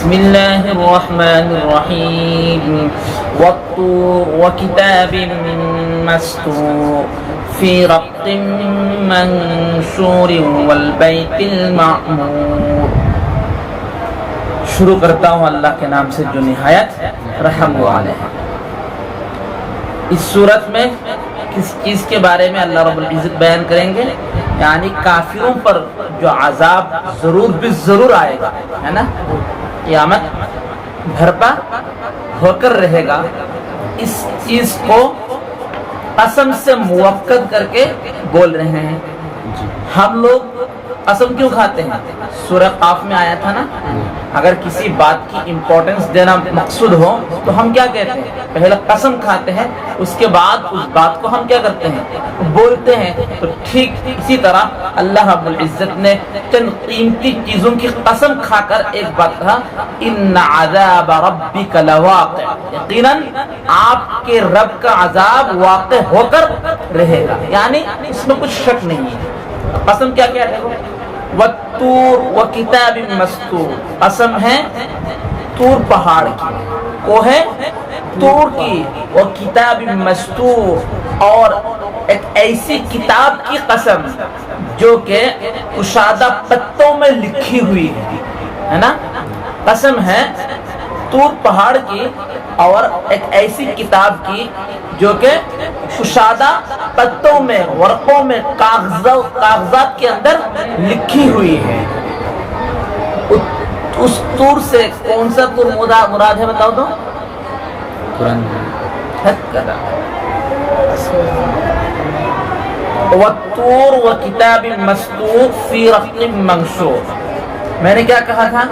بسم الله الرحمن الرحيم والطور وكتاب مسطور في رق منشور والبيت المعمور. شروع کرتا ہوں اللہ کے نام سے جو نہایت رحم والے ہے. اس صورت میں کس چیز کے بارے میں اللہ رب العزت بیان کریں گے؟ یعنی کافروں پر جو عذاب ضرور آئے گا، ہے نا، قیامت بھرپا ہو کر رہے گا. اس چیز کو قسم سے موقت کر کے بول رہے ہیں. ہم لوگ قسم کیوں کھاتے ہیں؟ سورہ قاف میں آیا تھا نا، اگر کسی بات کی امپورٹنس دینا مقصود ہو تو ہم کیا کہتے ہیں؟ پہلے قسم کھاتے ہیں، اس کے بعد اس بات کو ہم کیا کرتے ہیں؟ بولتے ہیں. تو ٹھیک اسی طرح اللہ رب العزت نے چند قیمتی چیزوں کی قسم کھا کر ایک بات کہا، ان عذاب ربک لواقع، یقیناً آپ کے رب کا عذاب واقع ہو کر رہے گا، یعنی اس میں کچھ شک نہیں ہے. قسم کیا کیا ہے؟ والطور وکتاب مسطور، قسم ہے طور پہاڑ کی، وہ ہے طور کی، وکتاب مسطور، اور ایک ایسی کتاب کی قسم جو کہ کشادہ پتوں میں لکھی ہوئی ہے نا. قسم ہے طور پہاڑ کی اور ایک ایسی کتاب کی جو کہ کشادہ پتوں میں، ورقوں میں، کاغذات کے اندر لکھی ہوئی ہے. اس طور سے کون سا طور مراد ہے بتاؤ تو؟ قرآن. والطور وکتاب مسطور فی رق منشور. میں نے کیا کہا تھا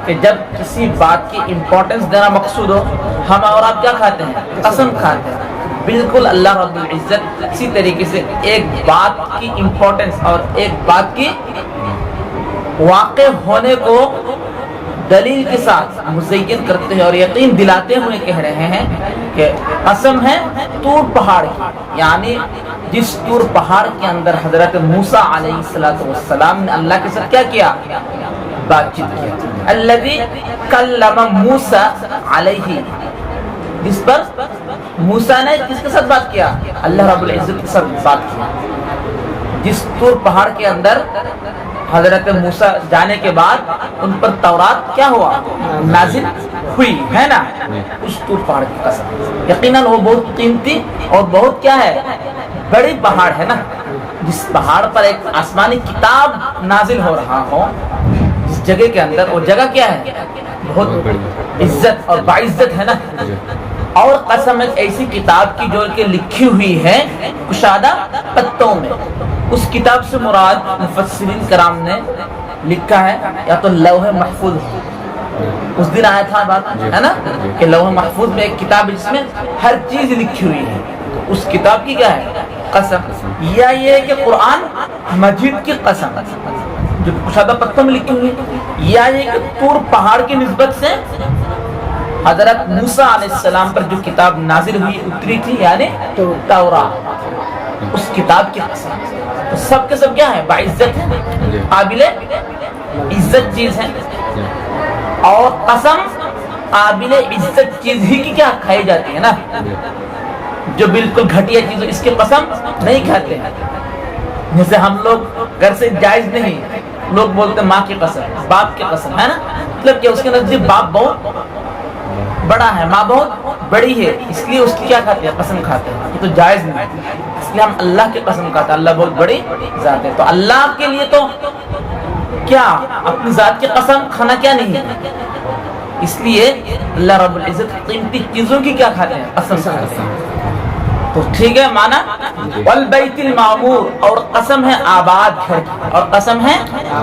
کہ جب کسی بات کی امپورٹنس دینا مقصود ہو، ہم اور آپ کیا کھاتے ہیں؟ قسم کھاتے ہیں. بالکل اللہ رب العزت اسی طریقے سے ایک بات کی امپورٹنس اور ایک بات کی واقع ہونے کو دلیل کے ساتھ مزین کرتے ہیں اور یقین دلاتے ہوئے کہہ رہے ہیں کہ قسم ہے طور پہاڑ کی، یعنی جس طور پہاڑ کے اندر حضرت موسیٰ علیہ السلام نے اللہ کے ساتھ کیا کیا؟ بات چیت کیا. الذی کلم موسیٰ علیہ، جس پر موسیٰ نے کس کے ساتھ بات کیا؟ اللہ رب العزت کے ساتھ بات کیا. جس طور پہاڑ کے اندر حضرت موسیٰ جانے کے بعد ان پر تورات کیا ہوا؟ نازل ہوئی ہے نا. اس طور پہاڑ کی قسم، یقیناً وہ بہت قیمتی اور بہت کیا ہے؟ بڑی پہاڑ ہے نا. جس پہاڑ پر ایک آسمانی کتاب نازل ہو رہا ہو، جس جگہ کے اندر، وہ جگہ کیا ہے؟ بہت عزت اور باعزت ہے نا. اور قسم ایک ایسی کتاب کی جو کہ لکھی ہوئی ہے کشادہ پتوں میں. اس کتاب سے مراد مفسرین کرام نے لکھا ہے یا تو لوح محفوظ. اس دن آیا تھا بات ہے نا کہ لوح محفوظ میں ایک کتاب ہے جس میں ہر چیز لکھی ہوئی ہے. اس کتاب کی کیا ہے؟ قسم. یا یہ کہ قرآن مجید کی قسم جو کشادہ پتوں میں لکھی ہوئی ہے، یا یہ کہ طور پہاڑ کی نسبت سے حضرت موسیٰ علیہ السلام پر جو کتاب نازل ہوئی اتری تھی، یعنی تورات، اس کتاب کی قسم. تو سب کے سب کیا ہے؟ باعزت ہے، قابل عزت چیز ہے. اور قسم قابل عزت چیز ہی کی کیا کھائی جاتی ہے نا. جو بالکل گھٹیا چیز اس کی قسم نہیں کھاتے ہیں. جیسے ہم لوگ گھر سے جائز نہیں، لوگ بولتے ماں کی قسم، باپ کی قسم، ہے نا. مطلب کہ اس کے نزدیک باپ بہت بڑا ہے، ماں بہت بڑی ہے، اس لیے اس کی کیا کھاتے ہیں؟ قسم کھاتے ہیں. یہ تو جائز نہیں، اس لیے ہم اللہ کی قسم کھاتے ہیں. اللہ بہت بڑی ذات ہے. تو اللہ کے لیے تو کیا اپنی ذات کی قسم کھانا کیا نہیں ہے. اس لیے اللہ رب العزت قیمتی چیزوں کی کیا کھاتے ہیں؟ قسم کھاتے ہیں. تو ٹھیک ہے مانا والبیت المعمور، اور قسم ہے آباد گھر کی، اور قسم ہے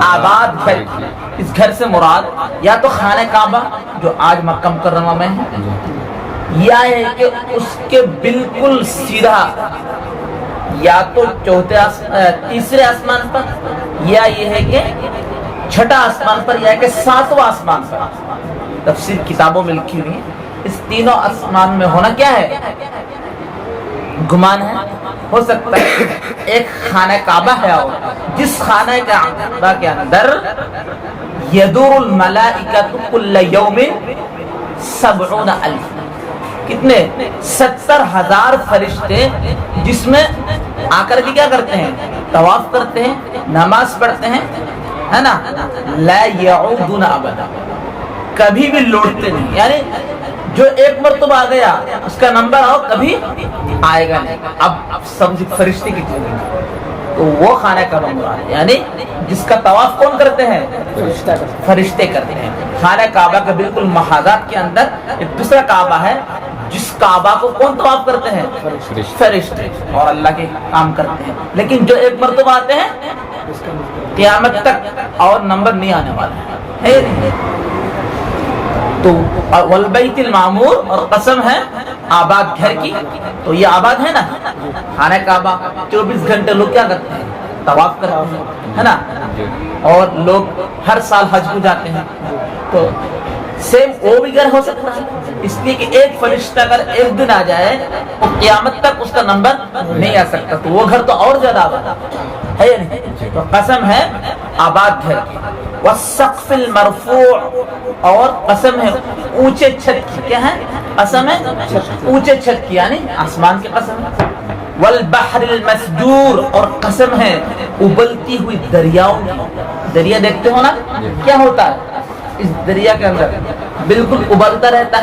آباد گھر کی. اس گھر سے مراد یا تو خانہ کعبہ جو آج مکہ مکرمہ میں ہے، یا ہے کہ اس کے بالکل سیدھا یا تو تیسرے آسمان پر، یا یہ ہے کہ چھٹا آسمان پر، یا کہ ساتواں آسمان پر. تفسیر کتابوں میں لکھی ہوئی ہے. اس تینوں آسمان میں ہونا کیا ہے؟ گمان ہے. ہو سکتا ہے ایک خانہ کعبہ ہے، اور جس خانہ کعبہ کے اندر یدور الملائکۃ کل یوم 70,000 کتنے 70,000 فرشتے جس میں آ کر کے کیا کرتے ہیں طواف کرتے ہیں نماز پڑھتے ہیں ہے نا لا یعودون ابدا کبھی بھی لوٹتے نہیں یعنی جو ایک مرتبہ آ گیا اس کا نمبر آؤ کبھی آئے گا نہیں اب سمجھ فرشتے کی تو وہ خانہ کعبہ مراد ہے یعنی جس کا طواف کون کرتے ہیں فرشتے کرتے ہیں خانہ کعبہ کے بالکل محاذات کے اندر ایک دوسرا کعبہ ہے جس کعبہ کو کون طواف کرتے ہیں فرشتے اور اللہ کے کام کرتے ہیں لیکن جو ایک مرتبہ آتے ہیں قیامت تک اور نمبر نہیں آنے والا ہے تو والبیت المعمور اور قسم ہے آباد گھر کی تو یہ آباد ہے نا خانہ کعبہ 24 گھنٹے لوگ کیا کرتے ہیں طواف کرتے ہیں ہے نا اور لوگ ہر سال حج کو جاتے ہیں تو سیم وہ بھی گھر ہو سکتا ہے اس لیے کہ ایک فرشتہ اگر ایک دن آ جائے تو قیامت تک اس کا نمبر نہیں آ سکتا تو وہ گھر تو اور زیادہ آباد ہے یا نہیں تو قسم ہے آباد گھر کی والسقف المرفوع اور قسم ہے اونچے چھت کی کیا ہے قسم ہے اونچے چھت کی یعنی آسمان کی قسم ہے والبحر المسجور اور قسم ہے ابلتی ہوئی دریاؤں کی دریا دیکھتے ہو نا کیا ہوتا ہے اس دریا کے اندر بالکل ابلتا رہتا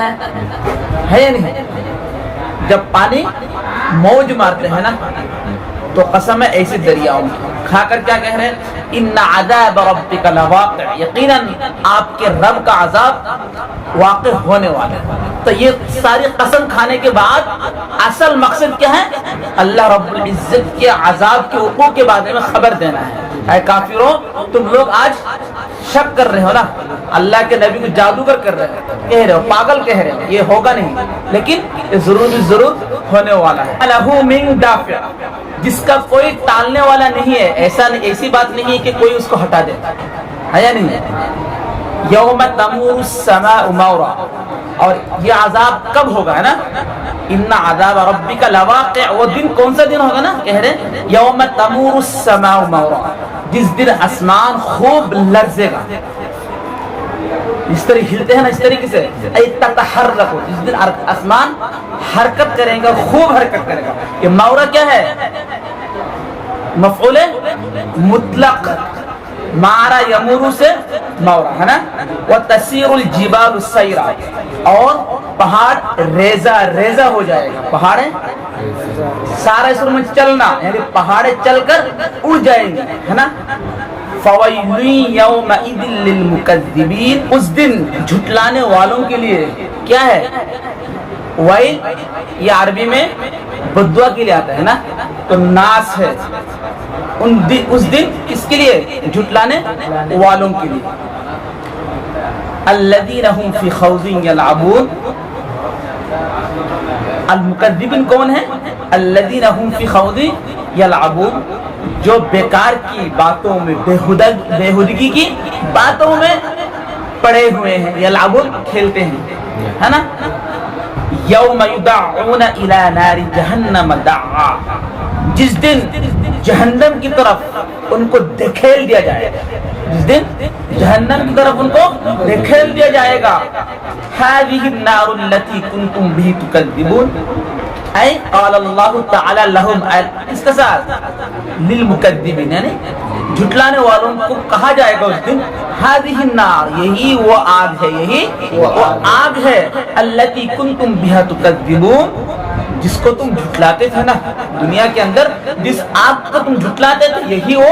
ہے یا نہیں جب پانی موج مارتے ہیں نا تو قسم ہے ایسی دریاؤں کی کھا کر کیا کہہ رہے ہیں ان عذاب ربک لواقع یقیناً آپ کے رب کا عذاب واقع ہونے والا ہے تو یہ ساری قسم کھانے کے بعد اصل مقصد کیا ہے اللہ رب العزت کے عذاب کے وقوع کے بارے میں خبر دینا ہے اے کافروں تم لوگ آج شک کر رہے ہو نا اللہ کے نبی کو جادوگر کر رہے ہیں کہہ رہے ہو پاگل کہہ رہے ہو یہ ہوگا نہیں لیکن یہ ضرور ہونے والا ہے لہو من دافع جس کا کوئی ٹالنے والا نہیں ہے ایسی بات نہیں ہے کہ کوئی اس کو ہٹا دے ہے یا نہیں یوم تمور السماء مورا اور یہ عذاب کب ہوگا ہے نا ان عذاب ربک لواقع وہ دن کون سا دن ہوگا نا کہہ رہے یوم تمور السماء مورا جس دن آسمان خوب لرزے گا اس طرح ہلتے ہیں نا اس طریقے سے تتحرک جس دن آسمان حرکت کرے گا خوب حرکت کرے گا یہ مورا کیا ہے مفعول مطلق مارا یمورو سے مورا ہے نا وتسیر الجبال سیرا اور پہاڑ ریزہ ہو جائے گا پہاڑیں سارا اس میں چلنا یعنی پہاڑیں چل کر اڑ جائیں گے ہے نا فویل یومئذ للمکذبین اس دن جھٹلانے والوں کے لیے کیا ہے ویل یہ عربی میں بدعا کے لیے آتا ہے نا تو ناس ہے اس دن کس کے لیے جھٹلانے والوں کے لیے الذین هم فی خوض یلعبون المکذبین کون ہیں الذین هم فی خوض یلعبون جو بیکار کی باتوں میں بےہودگی کی باتوں میں پڑے ہوئے ہیں یلعبون کھیلتے ہیں ہے نا یوم یدعون الی نار جہنم دعا جس دن جہنم کی طرف ان کو دھکیل دیا جائے گا جس دن جہنم کی طرف ان کو دھکیل دیا جائے گا هذه النار التي كنتم به تكذبون اے قال اللہ تعالی لهم اس کے ساتھ للمکذبین یعنی جھٹلانے والوں کو کہا جائے گا اس دن هذه النار یہی وہ آگ ہے یہی وہ آگ ہے التي كنتم بها تكذبون جس کو تم جھٹلاتے تھے نا دنیا کے اندر جس آگ کو تم جھٹلاتے تھے یہی وہ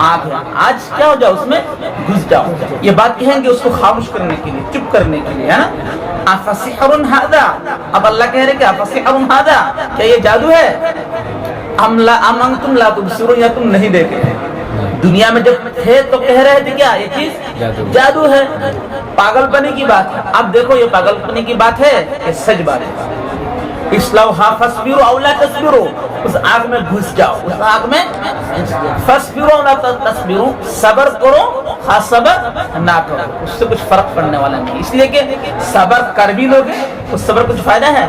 آگ ہے آج کیا ہو جاؤ اس میں گھس جاؤ یہ بات کہیں گے اس کو خاموش کرنے کے لیے چپ کرنے کے لیے ہے نا افسحر ھذا اب اللہ کہہ رہے کہ افسحر ھذا کیا یہ جادو ہے ام انتم لا تبصرون یا تم نہیں دیکھتے دنیا میں جب تھے تو کہہ رہے تھے کیا یہ چیز جادو ہے پاگل پنے کی بات ہے اب دیکھو یہ پاگل پنے کی بات ہے یہ سچ بات ہے اسلوھا فاصبروا او لا تصبروا اس آگ میں گھس جاؤ، اس آگ میں فَاصْبِرُوا وَلَا تَصْبِرُوا، صبر کرو خاص صبر نہ کرو، اس سے کچھ فرق پڑنے والا نہیں، اس لیے کہ صبر کر بھی لوگے اس صبر کچھ فائدہ ہے؟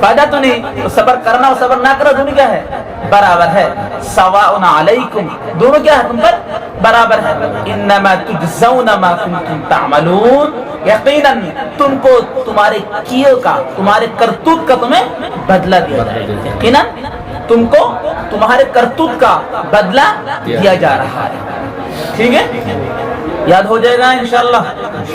فائدہ تو نہیں، تو صبر کرنا اور صبر نہ کرنا دونوں کیا ہے؟ برابر ہے، سواء علیکم، دونوں کیا ہے تم پر؟ برابر ہے، انما تجزون ما کنتم تعملون، یقیناً تم کو تمہارے کیے کا، تمہارے کرتوت کا تمہیں بدلہ دیا جائے گا، یقیناً تم کو تمہارے کرتوت کا بدلہ دیا جا رہا ہے، ٹھیک ہے؟ یاد ہو جائے گا انشاءاللہ۔